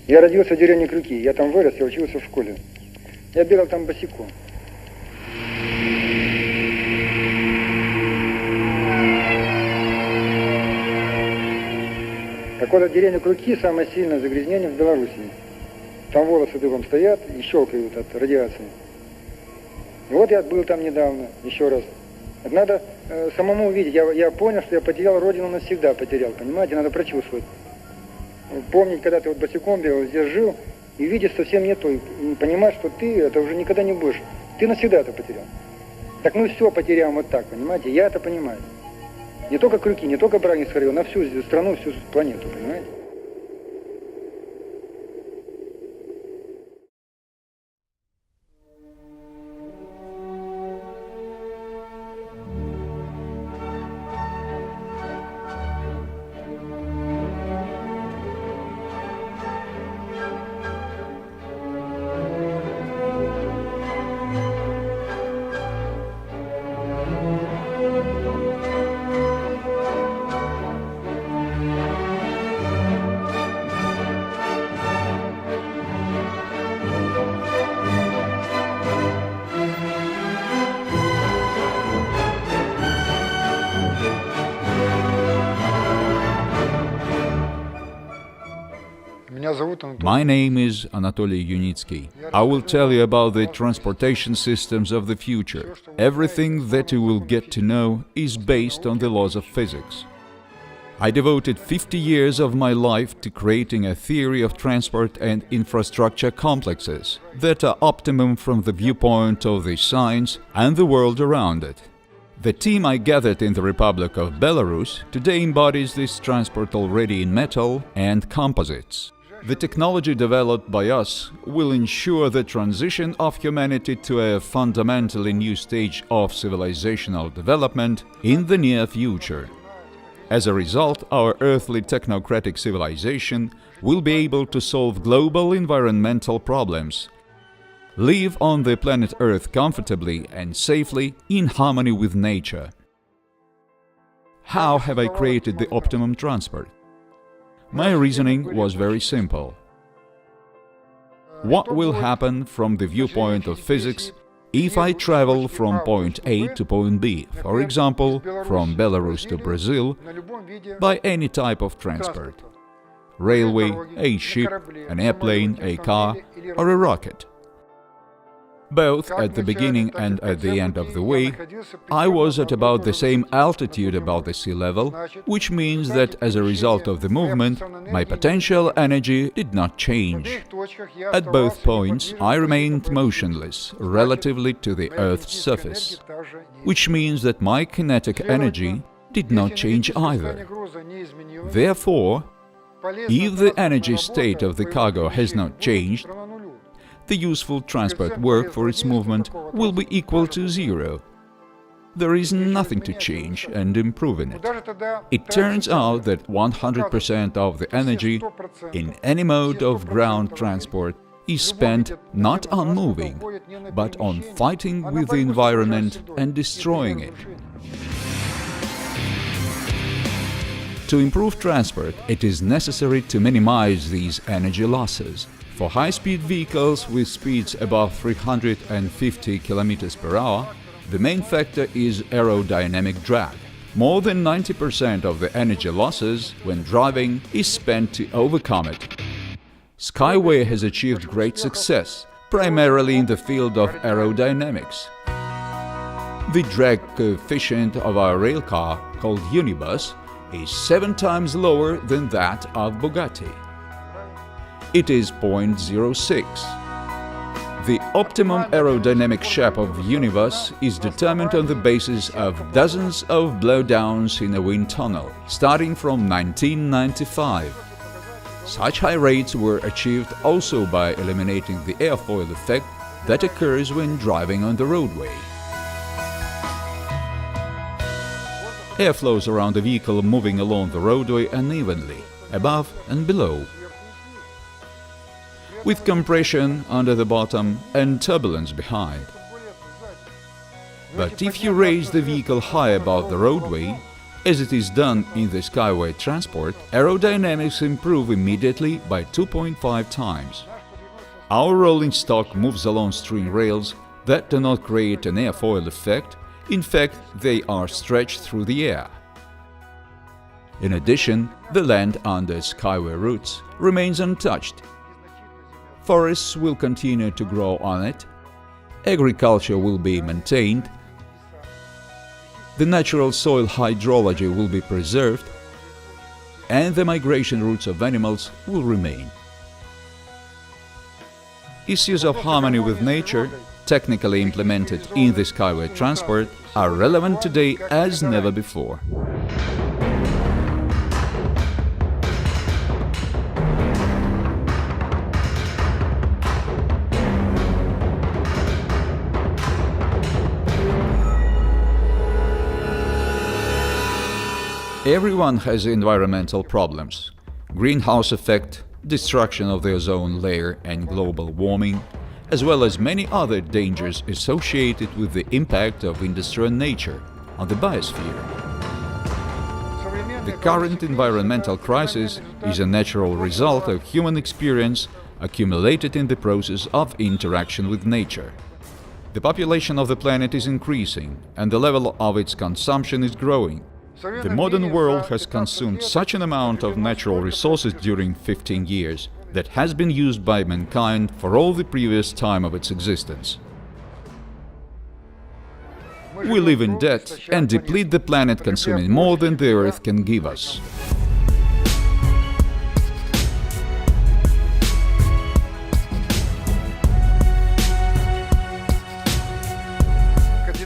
Я родился в деревне Крюки, я там вырос, я учился в школе. Я бегал там босиком. Так вот, деревня Крюки самое сильное загрязнение в Белоруссии. Там волосы дыбом стоят и щелкают от радиации. И вот я был там недавно, еще раз. Это надо самому увидеть. Я понял, что я потерял родину навсегда, потерял, понимаете? Надо прочувствовать. Помнить, когда ты вот босиком бегал, здесь жил, и видишь совсем не то, и понимать, что ты это уже никогда не будешь. Ты навсегда это потерял. Так мы все потеряем вот так, понимаете? Я это понимаю. Не только Крюки, не только Брагинск район, на всю страну, всю планету, понимаете? My name is Anatoli Yunitski. I will tell you about the transportation systems of the future. Everything that you will get to know is based on the laws of physics. I devoted 50 years of my life to creating a theory of transport and infrastructure complexes that are optimum from the viewpoint of the science and the world around it. The team I gathered in the Republic of Belarus today embodies this transport already in metal and composites. The technology developed by us will ensure the transition of humanity to a fundamentally new stage of civilizational development in the near future. As a result, our earthly technocratic civilization will be able to solve global environmental problems, live on the planet Earth comfortably and safely in harmony with nature. How have I created the optimum transport? My reasoning was very simple. What will happen from the viewpoint of physics if I travel from point A to point B, for example, from Belarus to Brazil, by any type of transport? Railway, a ship, an airplane, a car, or a rocket? Both at the beginning and at the end of the way, I was at about the same altitude above the sea level, which means that as a result of the movement, my potential energy did not change. At both points, I remained motionless relatively to the Earth's surface, which means that my kinetic energy did not change either. Therefore, if the energy state of the cargo has not changed, the useful transport work for its movement will be equal to zero. There is nothing to change and improve in it. It turns out that 100% of the energy in any mode of ground transport is spent not on moving, but on fighting with the environment and destroying it. To improve transport, it is necessary to minimize these energy losses. For high-speed vehicles with speeds above 350 km per hour, the main factor is aerodynamic drag. More than 90% of the energy losses when driving is spent to overcome it. SkyWay has achieved great success, primarily in the field of aerodynamics. The drag coefficient of our railcar, called Unibus, is 7 times lower than that of Bugatti. It is 0.06. The optimum aerodynamic shape of Unibus is determined on the basis of dozens of blowdowns in a wind tunnel, starting from 1995. Such high rates were achieved also by eliminating the airfoil effect that occurs when driving on the roadway. Air flows around the vehicle moving along the roadway unevenly, above and below, with compression under the bottom and turbulence behind. But if you raise the vehicle high above the roadway, As it is done in the SkyWay transport, aerodynamics improve immediately by 2.5 times. Our rolling stock moves along string rails that do not create an airfoil effect. In fact, they are stretched through the air. In addition, the land under SkyWay routes remains untouched. Forests will continue to grow on it, agriculture will be maintained, the natural soil hydrology will be preserved, and the migration routes of animals will remain. Issues of harmony with nature, technically implemented in the SkyWay transport, are relevant today as never before. Everyone has environmental problems: greenhouse effect, destruction of the ozone layer and global warming, as well as many other dangers associated with the impact of industry and nature on the biosphere. The current environmental crisis is a natural result of human experience accumulated in the process of interaction with nature. The population of the planet is increasing, and the level of its consumption is growing. The modern world has consumed such an amount of natural resources during 15 years that has been used by mankind for all the previous time of its existence. We live in debt and deplete the planet, consuming more than the Earth can give us.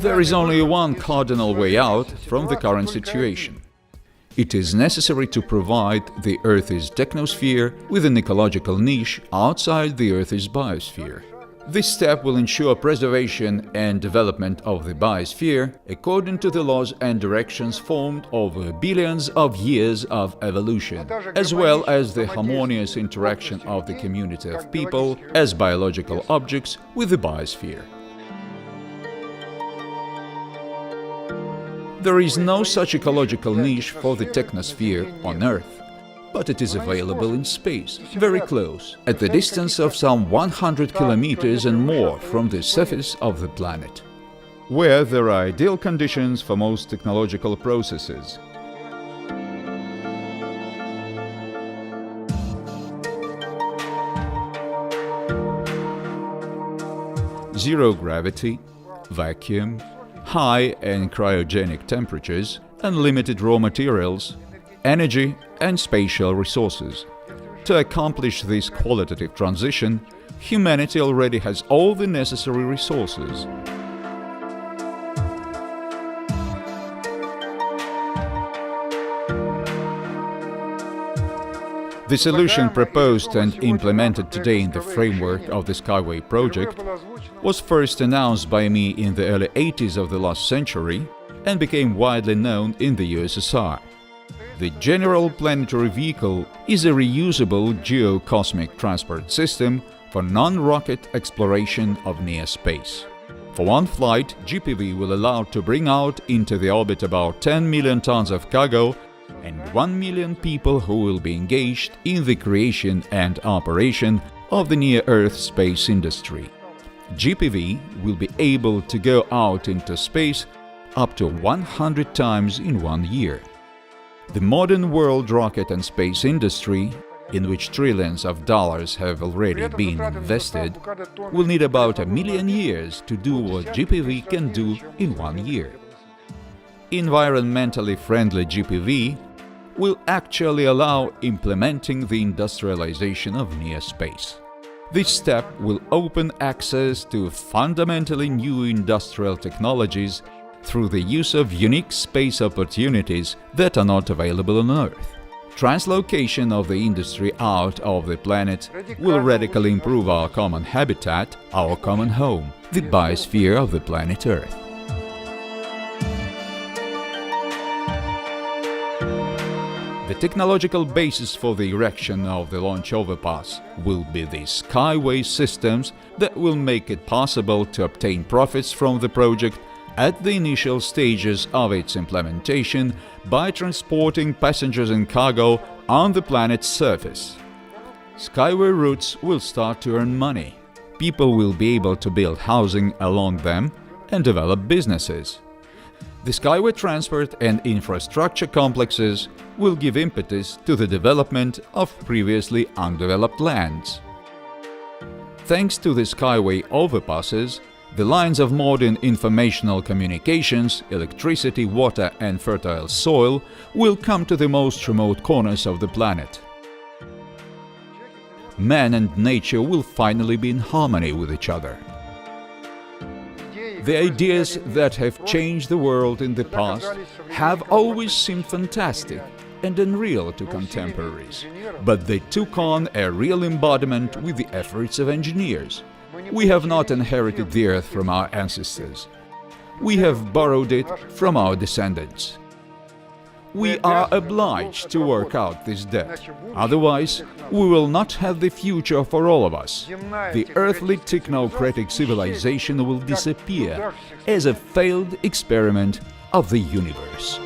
There is only one cardinal way out from the current situation. It is necessary to provide the Earth's technosphere with an ecological niche outside the Earth's biosphere. This step will ensure preservation and development of the biosphere according to the laws and directions formed over billions of years of evolution, as well as the harmonious interaction of the community of people as biological objects with the biosphere. There is no such ecological niche for the technosphere on Earth, but it is available in space, very close, at the distance of some 100 kilometers and more from the surface of the planet, where there are ideal conditions for most technological processes. Zero gravity, vacuum, high and cryogenic temperatures, unlimited raw materials, energy and spatial resources. To accomplish this qualitative transition, humanity already has all the necessary resources. The solution proposed and implemented today in the framework of the SkyWay project was first announced by me in the early 80s of the last century and became widely known in the USSR. The General Planetary Vehicle is a reusable geo-cosmic transport system for non-rocket exploration of near space. For one flight, GPV will allow to bring out into the orbit about 10 million tons of cargo and 1 million people who will be engaged in the creation and operation of the near-Earth space industry. GPV will be able to go out into space up to 100 times in 1 year. The modern world rocket and space industry, in which trillions of dollars have already been invested, will need about 1 million years to do what GPV can do in 1 year. Environmentally friendly GPV will actually allow implementing the industrialization of near space. This step will open access to fundamentally new industrial technologies through the use of unique space opportunities that are not available on Earth. Translocation of the industry out of the planet will radically improve our common habitat, our common home, the biosphere of the planet Earth. The technological basis for the erection of the launch overpass will be the SkyWay systems that will make it possible to obtain profits from the project at the initial stages of its implementation by transporting passengers and cargo on the planet's surface. SkyWay routes will start to earn money. People will be able to build housing along them and develop businesses. The SkyWay transport and infrastructure complexes will give impetus to the development of previously undeveloped lands. Thanks to the SkyWay overpasses, the lines of modern informational communications, electricity, water and fertile soil will come to the most remote corners of the planet. Man and nature will finally be in harmony with each other. The ideas that have changed the world in the past have always seemed fantastic and unreal to contemporaries, but they took on a real embodiment with the efforts of engineers. We have not inherited the earth from our ancestors. We have borrowed it from our descendants. We are obliged to work out this debt. Otherwise, we will not have the future for all of us. The earthly technocratic civilization will disappear as a failed experiment of the universe.